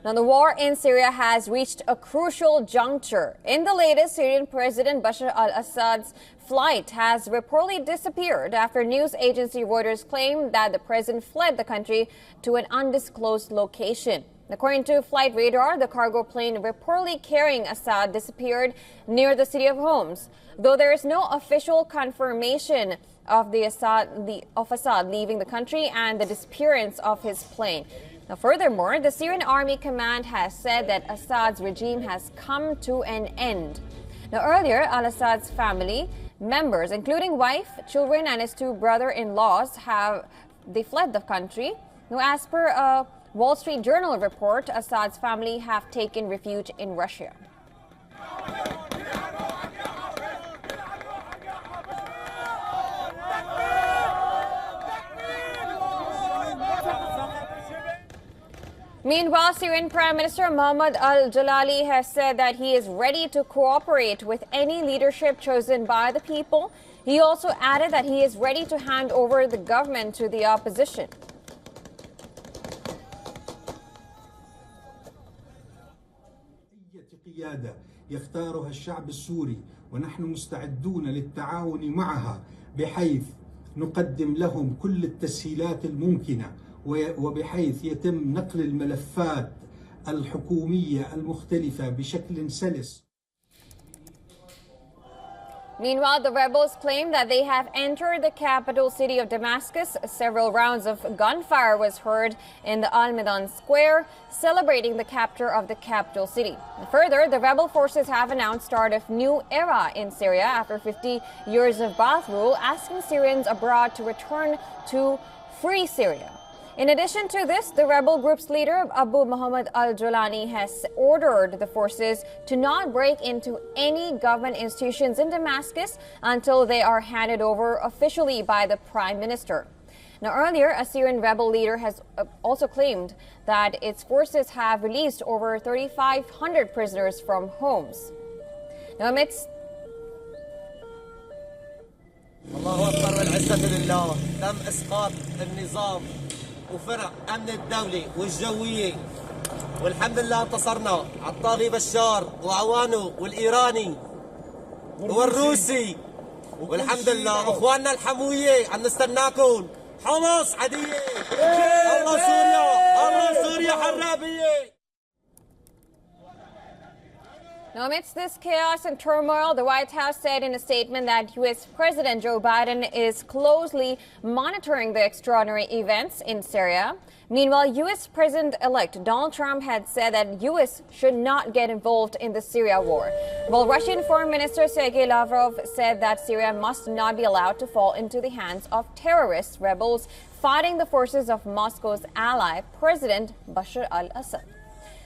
Now, the war in Syria has reached a crucial juncture. In the latest, Syrian President Bashar al-Assad's flight has reportedly disappeared after news agency Reuters claimed that the president fled the country to an undisclosed location. According to Flight Radar, the cargo plane reportedly carrying Assad disappeared near the city of Homs, though there is no official confirmation of Assad leaving the country and the disappearance of his plane. Now, furthermore, the Syrian Army Command has said that Assad's regime has come to an end. Now, earlier, al-Assad's family members, including wife, children, and his two brother-in-laws, they fled the country. Now, as per a Wall Street Journal report, Assad's family have taken refuge in Russia. Meanwhile, Syrian Prime Minister Mohammed al-Jalali has said that he is ready to cooperate with any leadership chosen by the people. He also added that he is ready to hand over the government to the opposition. قيادة يختارها الشعب السوري ونحن مستعدون للتعاون معها بحيث نقدم لهم كل التسهيلات الممكنة وبحيث يتم نقل الملفات الحكومية المختلفة بشكل سلس. Meanwhile, the rebels claim that they have entered the capital city of Damascus. Several rounds of gunfire was heard in the Al-Midan Square, celebrating the capture of the capital city. Further, the rebel forces have announced start of new era in Syria after 50 years of Ba'ath rule, asking Syrians abroad to return to free Syria. In addition to this, the rebel group's leader, Abu Muhammad al-Julani, has ordered the forces to not break into any government institutions in Damascus until they are handed over officially by the prime minister. Now, earlier, a Syrian rebel leader has also claimed that its forces have released over 3,500 prisoners from Homs. Now, amidst الله أكبر والعزة لله تم إسقاط النظام وفرق أمن الدولي والجوية والحمد لله انتصرنا على الطاغي بشار وعوانه والإيراني والروسي والحمد لله أخواننا الحموية عم نستناكم حمص عادية الله سوريا حرابية. Now, amidst this chaos and turmoil, the White House said in a statement that U.S. President Joe Biden is closely monitoring the extraordinary events in Syria. Meanwhile, U.S. President-elect Donald Trump had said that U.S. should not get involved in the Syria war, while Russian Foreign Minister Sergei Lavrov said that Syria must not be allowed to fall into the hands of terrorist rebels fighting the forces of Moscow's ally, President Bashar al-Assad.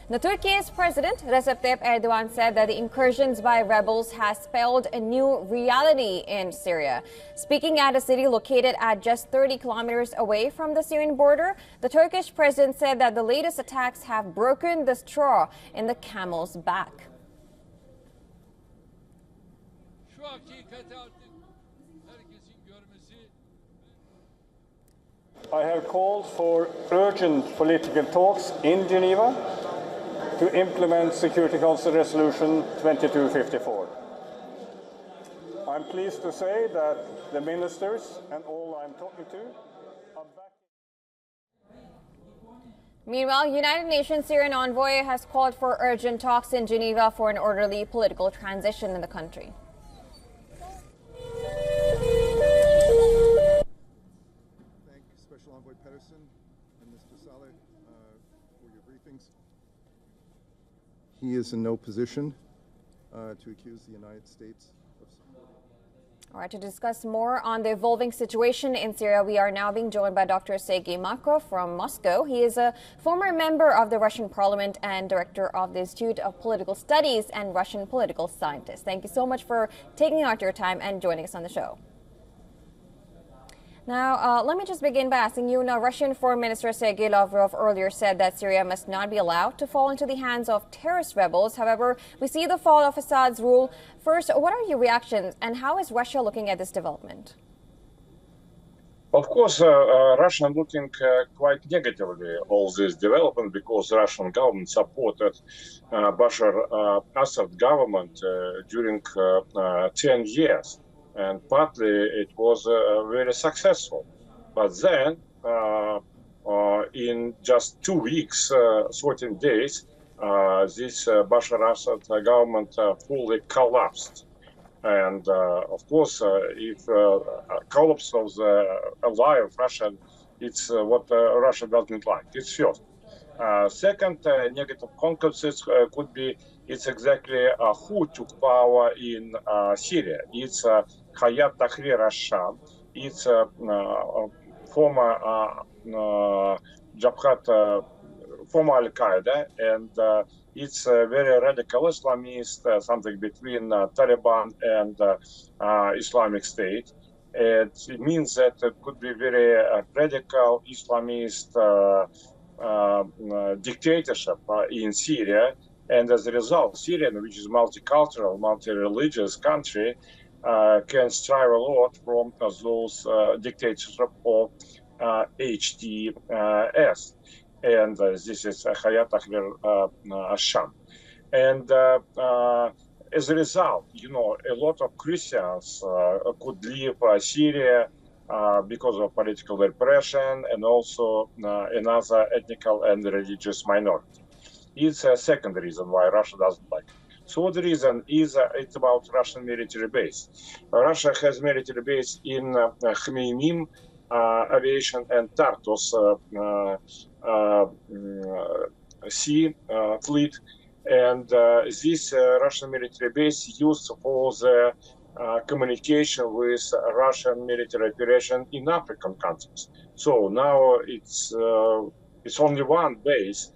The Turkey's President Recep Tayyip Erdogan said that the incursions by rebels has spelled a new reality in Syria. Speaking at a city located at just 30 kilometers away from the Syrian border, the Turkish president said that the latest attacks have broken the straw in the camel's back. I have called for urgent political talks in Geneva to implement Security Council Resolution 2254. I'm pleased to say that the ministers and all I'm talking to are back. Meanwhile, United Nations Syrian envoy has called for urgent talks in Geneva for an orderly political transition in the country. Thank Special Envoy Pedersen and Mr. Saleh for your briefings. He is in no position to accuse the United States of supporting. All right, to discuss more on the evolving situation in Syria, we are now being joined by Dr. Sergei Markov from Moscow. He is a former member of the Russian parliament and director of the Institute of Political Studies and Russian political scientist. Thank you so much for taking out your time and joining us on the show. Now, let me just begin by asking you, Russian Foreign Minister Sergei Lavrov earlier said that Syria must not be allowed to fall into the hands of terrorist rebels. However, we see the fall of Assad's rule. First, what are your reactions and how is Russia looking at this development? Of course, Russia looking quite negatively all this development because the Russian government supported Bashar Assad government during 10 years, and partly it was very successful. But then, in just 2 weeks, 14 days, this Bashar Assad government fully collapsed. And of course, if collapse of the ally of Russia, it's what Russia doesn't like. It's first. Second, negative consequences could be it's exactly who took power in Syria. It's Hayat Tahrir al-Sham. It's former Jabhat, former Al-Qaeda, and it's a very radical Islamist, something between Taliban and Islamic State. It means that it could be very radical Islamist dictatorship in Syria, and as a result, Syria, which is multicultural, multi-religious country, can strive a lot from those dictatorship of HTS. And this is Hayat Tahrir al-Sham. And as a result, you know, a lot of Christians could leave Syria because of political repression and also another ethnical and religious minority. It's a second reason why Russia doesn't like it. Third reason is it's about Russian military base. Russia has military base in Khmeimim aviation and Tartus sea fleet, and this Russian military base used for the communication with Russian military operation in African countries. So now it's only one base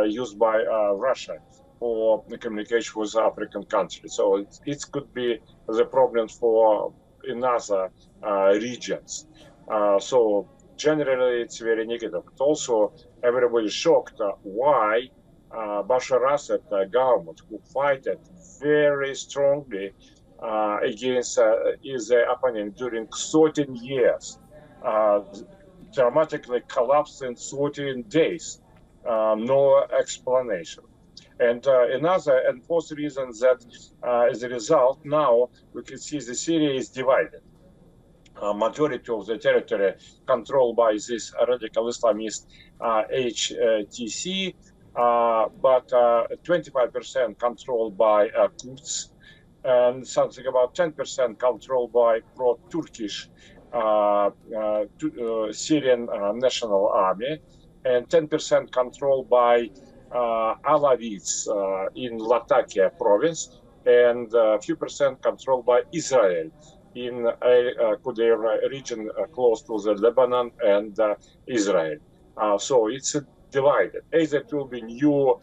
used by Russia for the communication with African countries. So it could be the problem for in other regions. So generally, it's very negative. But also, everybody is shocked why Bashar Assad government, who fight it very strongly against his opponent during 13 years, dramatically collapsed in 13 days. No explanation. And another and fourth reason that as a result, now we can see the Syria is divided. Majority of the territory controlled by this radical Islamist HTC, but 25% controlled by Kurds, and something about 10% controlled by pro-Turkish Syrian National Army, and 10% controlled by Alawites in Latakia province, and a few percent controlled by Israel in a region close to the Lebanon and Israel. So it's divided. Either it will be new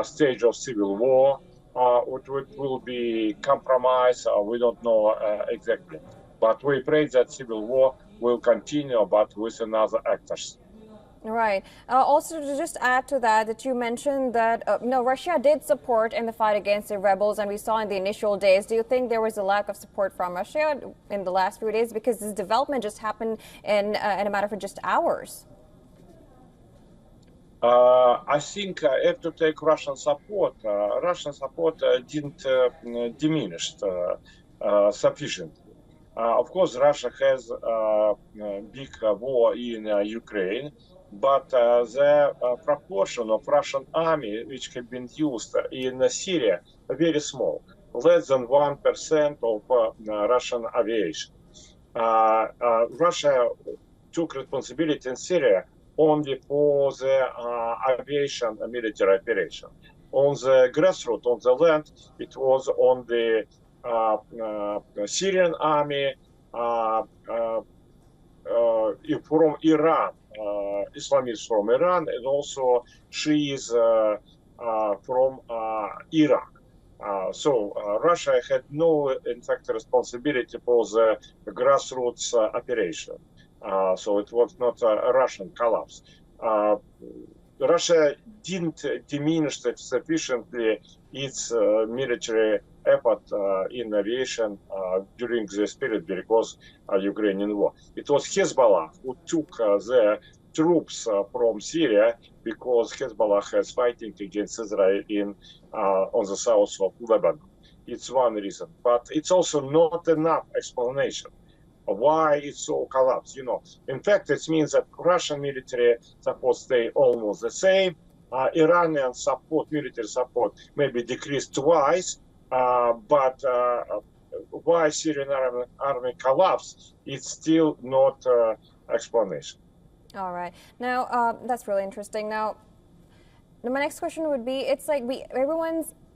stage of civil war, or it will be compromise. We don't know exactly. But we pray that civil war will continue, but with another actors. Right. Also, to just add to that you mentioned that Russia did support in the fight against the rebels, and we saw in the initial days. Do you think there was a lack of support from Russia in the last few days, because this development just happened in a matter of just hours? I think if to take Russian support didn't diminish sufficiently. Of course, Russia has a big war in Ukraine, but the proportion of Russian army which have been used in Syria are very small, less than 1% of Russian aviation. Russia took responsibility in Syria only for the aviation military operation. On the grassroots, on the land, it was on the Syrian army from Iran, Islamists from Iran, and also Shiites from Iraq. So Russia had no, in fact, responsibility for the grassroots operation. So it was not a Russian collapse. Russia didn't diminish sufficiently its military effort in aviation during this period because Ukrainian war. It was Hezbollah who took the troops from Syria because Hezbollah has fighting against Israel on the south of Lebanon. It's one reason, but it's also not enough explanation why it's so collapsed. In fact, it means that Russian military support stay almost the same. Iranian support, military support, maybe decreased twice, but why Syrian army collapsed, it's still not explanation. All right. Now, that's really interesting. Now, my next question would be, it's like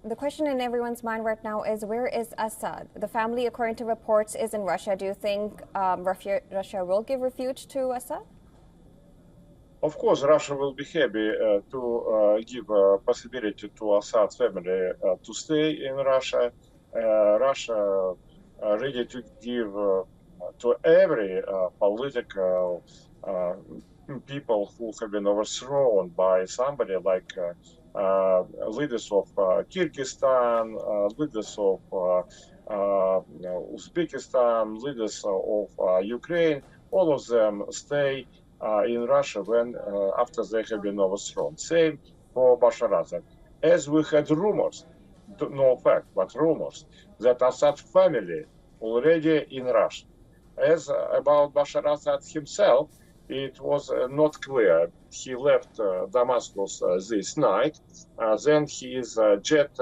the question in everyone's mind right now is, where is Assad? The family, according to reports, is in Russia. Do you think Russia will give refuge to Assad? Of course, Russia will be happy to give a possibility to Assad's family to stay in Russia. Russia ready to give to every political people who have been overthrown by somebody, like leaders of Kyrgyzstan, leaders of Uzbekistan, leaders of Ukraine. All of them stay in Russia when after they have been overthrown. Same for Bashar Assad. As we had rumors, no fact, but rumors, that Assad family already in Russia. As about Bashar Assad himself, it was not clear. He left Damascus this night. Then his jet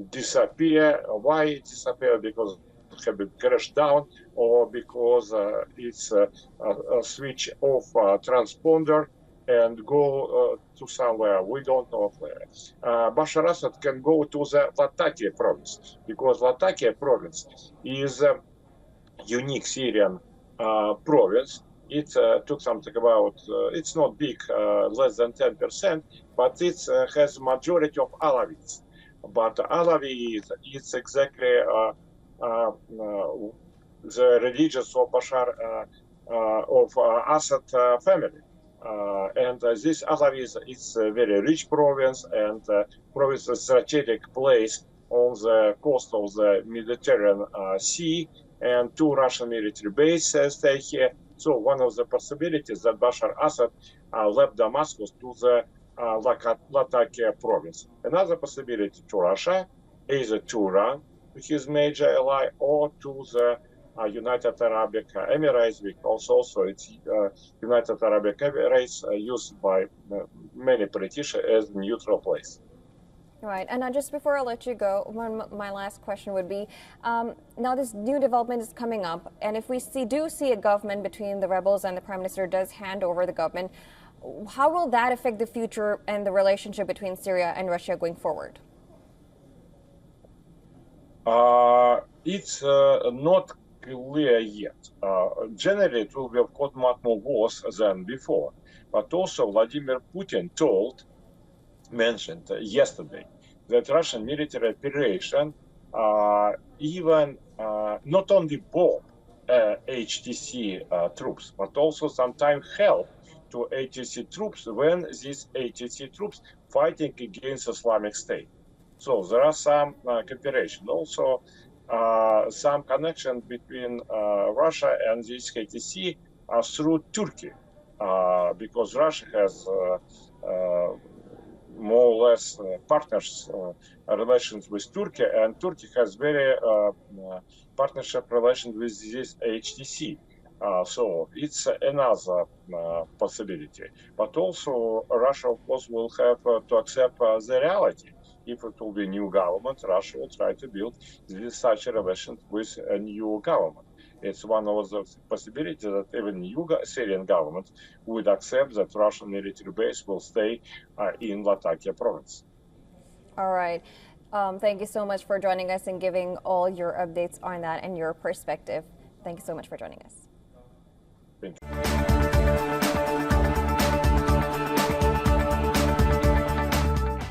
disappeared. Why it disappeared? Because it had been crashed down, or because it's a switch off transponder and go to somewhere. We don't know where. Bashar Assad can go to the Latakia province, because Latakia province is a unique Syrian province. It took something about, it's not big, less than 10%, but it has majority of Alawites. But Alawites, it's exactly the religions of Assad family. And this Alawites, it's a very rich province, and province is a strategic place on the coast of the Mediterranean Sea, and 2 Russian military bases stay here. So one of the possibilities that Bashar Assad left Damascus to the Latakia province. Another possibility to Russia is to Iran, his major ally, or to the United Arab Emirates, because also it's United Arab Emirates used by many politicians as neutral place. Right, and just before I let you go, my last question would be, now this new development is coming up, and if we do see a government between the rebels and the Prime Minister does hand over the government, how will that affect the future and the relationship between Syria and Russia going forward? It's not clear yet. Generally, it will be, of course, much more worse than before, but also Vladimir Putin mentioned yesterday that Russian military operation even not only bomb HTC troops, but also sometimes help to HTC troops when these HTC troops fighting against Islamic State. So there are some cooperation. Also, some connection between Russia and this HTC through Turkey, because Russia has more or less partners relations with Turkey, and Turkey has very partnership relations with this HTC. So it's another possibility. But also Russia, of course, will have to accept the reality. If it will be a new government, Russia will try to build such a relation with a new government. It's one of the possibilities that even new Syrian government would accept that Russian military base will stay in Latakia province. All right. Thank you so much for joining us and giving all your updates on that and your perspective. Thank you so much for joining us. Thank you.